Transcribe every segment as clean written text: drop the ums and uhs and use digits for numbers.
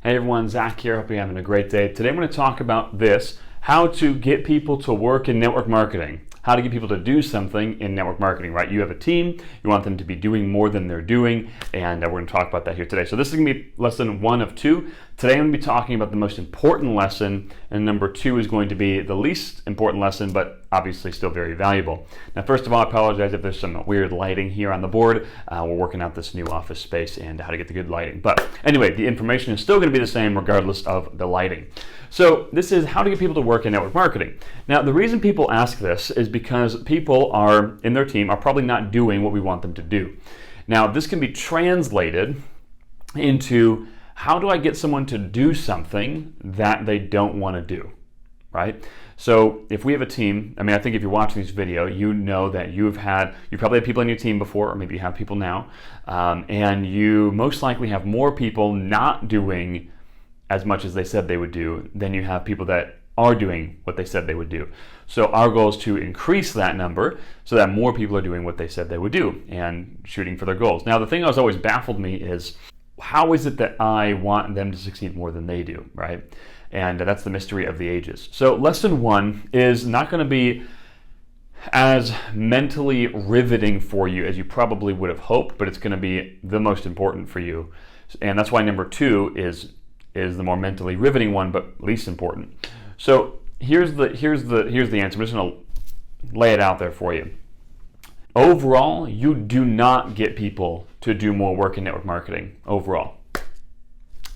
Hey everyone, Zach here. Hope you're having a great day. Today I'm going to talk about this, how to get people to work in network marketing. How to get people to do something in network marketing, right? You have a team, you want them to be doing more than they're doing, and we're going to talk about that here today. So this is going to be lesson 1 of 2. Today I'm going to be talking about the most important lesson, and number 2 is going to be the least important lesson, but obviously still very valuable. Now, first of all, I apologize if there's some weird lighting here on the board. We're working out this new office space and how to get the good lighting. But anyway, the information is still going to be the same regardless of the lighting. So this is how to get people to work in network marketing. Now, the reason people ask this is because people are in their team are probably not doing what we want them to do. Now, this can be translated into how do I get someone to do something that they don't want to do, right? So if we have a team, I think if you're watching this video, you know that you probably had people on your team before, or maybe you have people now, and you most likely have more people not doing as much as they said they would do than you have people that are doing what they said they would do. So our goal is to increase that number so that more people are doing what they said they would do and shooting for their goals. Now, the thing that's always baffled me is, how is it that I want them to succeed more than they do, right? And that's the mystery of the ages. So lesson 1 is not going to be as mentally riveting for you as you probably would have hoped, but it's going to be the most important for you. And that's why number 2 is the more mentally riveting one, but least important. So here's the answer. I'm just going to lay it out there for you. Overall, you do not get people to do more work in network marketing overall.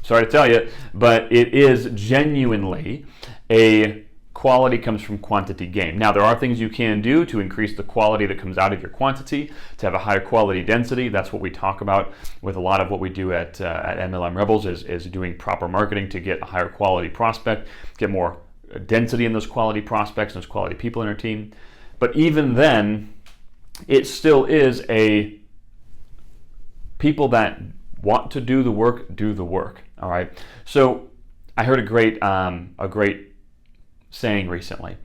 Sorry to tell you, but it is genuinely a quality comes from quantity game. Now, there are things you can do to increase the quality that comes out of your quantity, to have a higher quality density. That's what we talk about with a lot of what we do at MLM Rebels is doing proper marketing to get a higher quality prospect, get more density in those quality prospects and those quality people in our team. But even then, it still is a people that want to do the work, all right? So I heard a great saying recently.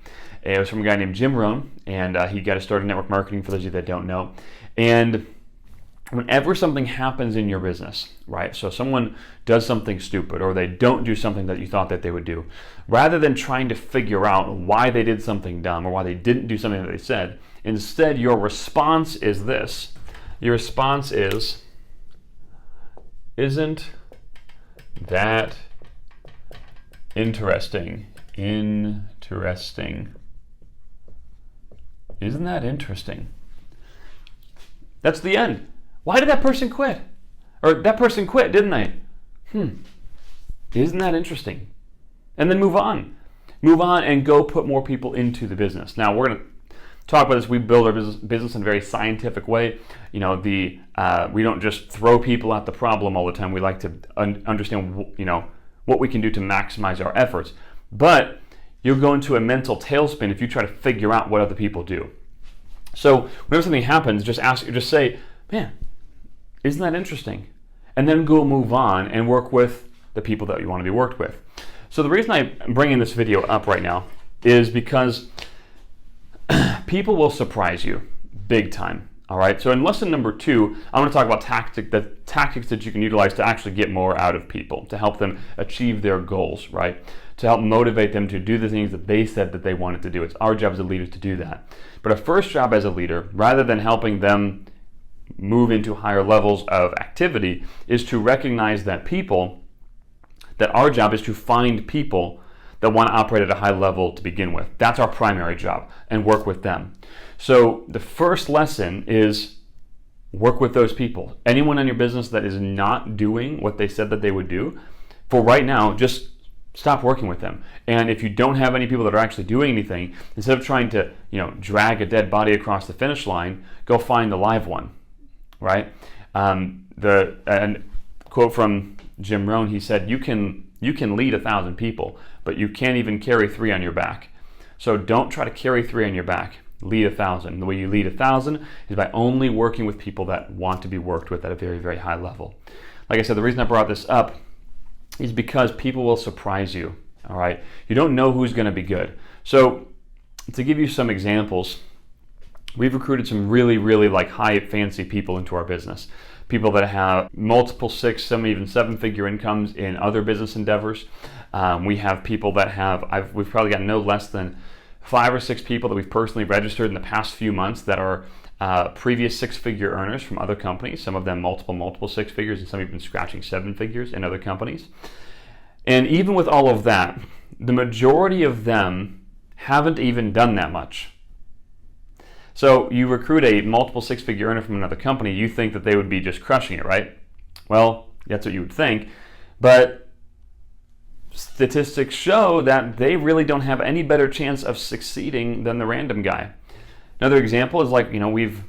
It was from a guy named Jim Rohn, and he got to start in network marketing, for those of you that don't know. And whenever something happens in your business, right? So someone does something stupid, or they don't do something that you thought that they would do, rather than trying to figure out why they did something dumb or why they didn't do something that they said, instead your response is this. Your response is, isn't that interesting? Interesting. Isn't that interesting? That's the end. Why did that person quit? Or that person quit, didn't they? Isn't that interesting? And then move on. Move on and go put more people into the business. Now, we're going to talk about this. We build our business in a very scientific way. We don't just throw people at the problem all the time. We like to understand, what we can do to maximize our efforts. But you'll go into a mental tailspin if you try to figure out what other people do. So whenever something happens, just say, man, isn't that interesting? And then go move on and work with the people that you want to be worked with. So the reason I'm bringing this video up right now is because people will surprise you big time. All right. So in lesson number 2, I'm going to talk about the tactics that you can utilize to actually get more out of people, to help them achieve their goals, right? To help motivate them to do the things that they said that they wanted to do. It's our job as a leader to do that. But our first job as a leader, rather than helping them move into higher levels of activity, is to recognize that our job is to find people that want to operate at a high level to begin with. That's our primary job, and work with them. So the first lesson is work with those people. Anyone in your business that is not doing what they said that they would do, for right now, just stop working with them. And if you don't have any people that are actually doing anything, instead of trying to, drag a dead body across the finish line, go find a live one, right? And quote from Jim Rohn, he said, you can lead 1,000 people, but you can't even carry 3 on your back. So don't try to carry 3 on your back. Lead 1,000. The way you lead 1,000 is by only working with people that want to be worked with at a very, very high level. Like I said, the reason I brought this up is because people will surprise you. All right, you don't know who's going to be good. So to give you some examples, we've recruited some really, really high fancy people into our business. people that have multiple six, some even seven-figure incomes in other business endeavors. We have people that we've probably got no less than 5 or 6 people that we've personally registered in the past few months that are previous six-figure earners from other companies, some of them multiple six figures, and some even scratching 7 figures in other companies. And even with all of that, the majority of them haven't even done that much. So you recruit a multiple six-figure earner from another company, you think that they would be just crushing it, right? Well, that's what you would think, but statistics show that they really don't have any better chance of succeeding than the random guy. Another example is we've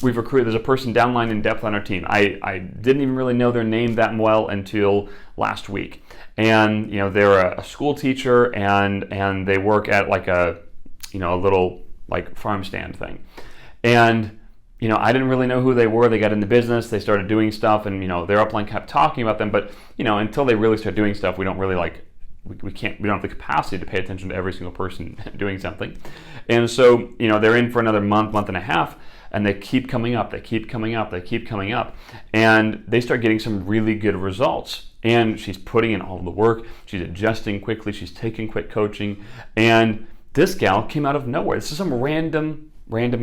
recruited, there's a person downline in depth on our team. I didn't even really know their name that well until last week. And they're a school teacher and they work at a little farm stand thing. And I didn't really know who they were. They got in the business, they started doing stuff, and their upline kept talking about them, but until they really start doing stuff, we don't really we don't have the capacity to pay attention to every single person doing something. And so, they're in for another month and a half, and they keep coming up, and they start getting some really good results. And she's putting in all the work, she's adjusting quickly, she's taking quick coaching, and this gal came out of nowhere. This is some random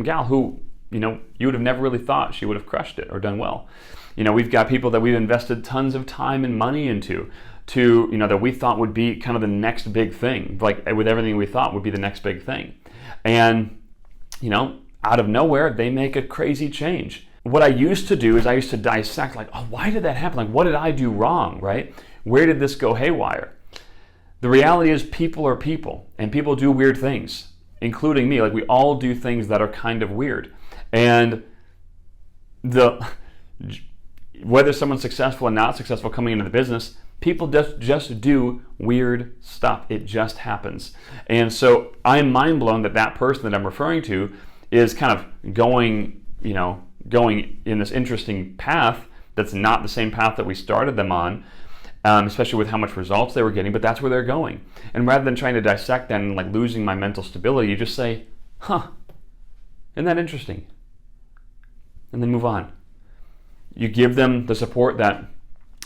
gal who, you would have never really thought she would have crushed it or done well. We've got people that we've invested tons of time and money into, that we thought would be kind of the next big thing, with everything we thought would be the next big thing. And, out of nowhere, they make a crazy change. What I used to do is I used to dissect, why did that happen? What did I do wrong, right? Where did this go haywire? The reality is people are people, and people do weird things, including me. We all do things that are kind of weird. And whether someone's successful or not successful coming into the business, people just do weird stuff. It just happens. And so I'm mind blown that person that I'm referring to is kind of going in this interesting path that's not the same path that we started them on, especially with how much results they were getting, but that's where they're going. And rather than trying to dissect that and losing my mental stability, you just say, isn't that interesting? And then move on. You give them the support that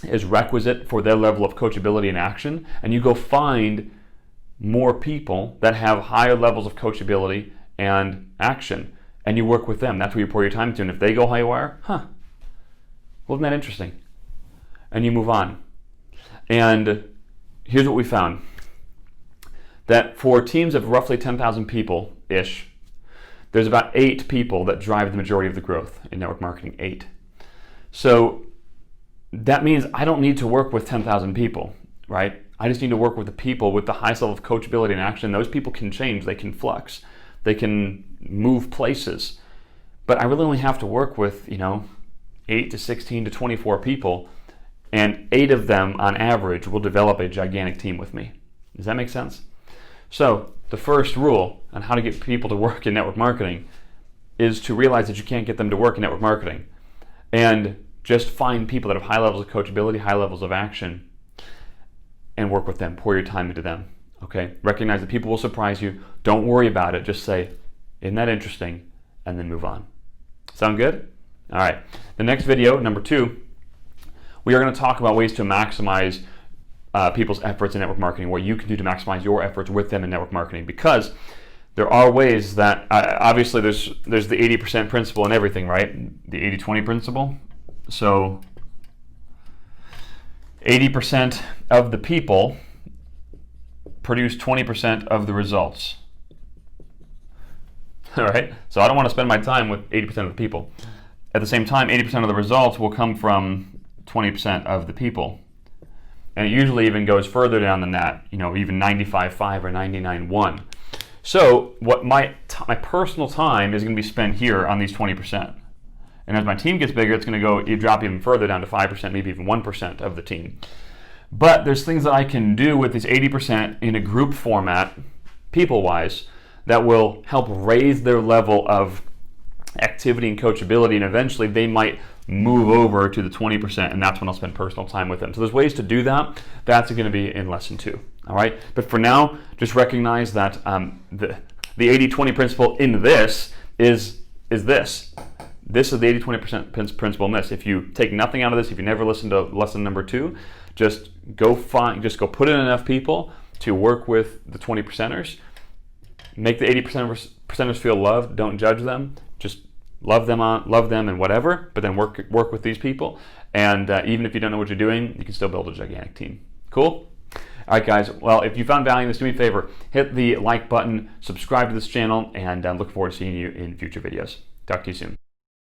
is requisite for their level of coachability and action, and you go find more people that have higher levels of coachability and action, and you work with them. That's where you pour your time to. And if they go haywire, well, isn't that interesting? And you move on. And here's what we found. That for teams of roughly 10,000 people-ish, there's about 8 people that drive the majority of the growth in network marketing. 8. So that means I don't need to work with 10,000 people, right? I just need to work with the people with the highest level of coachability and action. Those people can change, they can flux, they can move places. But I really only have to work with, 8 to 16 to 24 people, and 8 of them on average will develop a gigantic team with me. Does that make sense? So the first rule on how to get people to work in network marketing is to realize that you can't get them to work in network marketing. And just find people that have high levels of coachability, high levels of action, and work with them. Pour your time into them. Okay? Recognize that people will surprise you. Don't worry about it. Just say, isn't that interesting? And then move on. Sound good? All right. The next video, number 2, we are going to talk about ways to maximize people's efforts in network marketing, what you can do to maximize your efforts with them in network marketing, because there are ways that, obviously there's the 80% principle in everything, right? The 80-20 principle. So 80% of the people produce 20% of the results. All right? So I don't want to spend my time with 80% of the people. At the same time, 80% of the results will come from 20% of the people. And it usually even goes further down than that, even 95.5 or 99.1. So what my personal time is going to be spent here on these 20%. And as my team gets bigger, it's going to drop even further down to 5%, maybe even 1% of the team. But there's things that I can do with this 80% in a group format, people-wise, that will help raise their level of activity and coachability, and eventually they might move over to the 20%, and that's when I'll spend personal time with them. So there's ways to do that. That's going to be in lesson 2. All right? But for now, just recognize that the 80-20 principle in this is this. This is the 80-20% principle in this. If you take nothing out of this, if you never listen to lesson number 2, just go put in enough people to work with the 20%ers. Make the 80%ers feel loved. Don't judge them. Just love them and whatever. But then work with these people. And even if you don't know what you're doing, you can still build a gigantic team. Cool? All right, guys. Well, if you found value in this, do me a favor. Hit the like button, subscribe to this channel, and look forward to seeing you in future videos. Talk to you soon.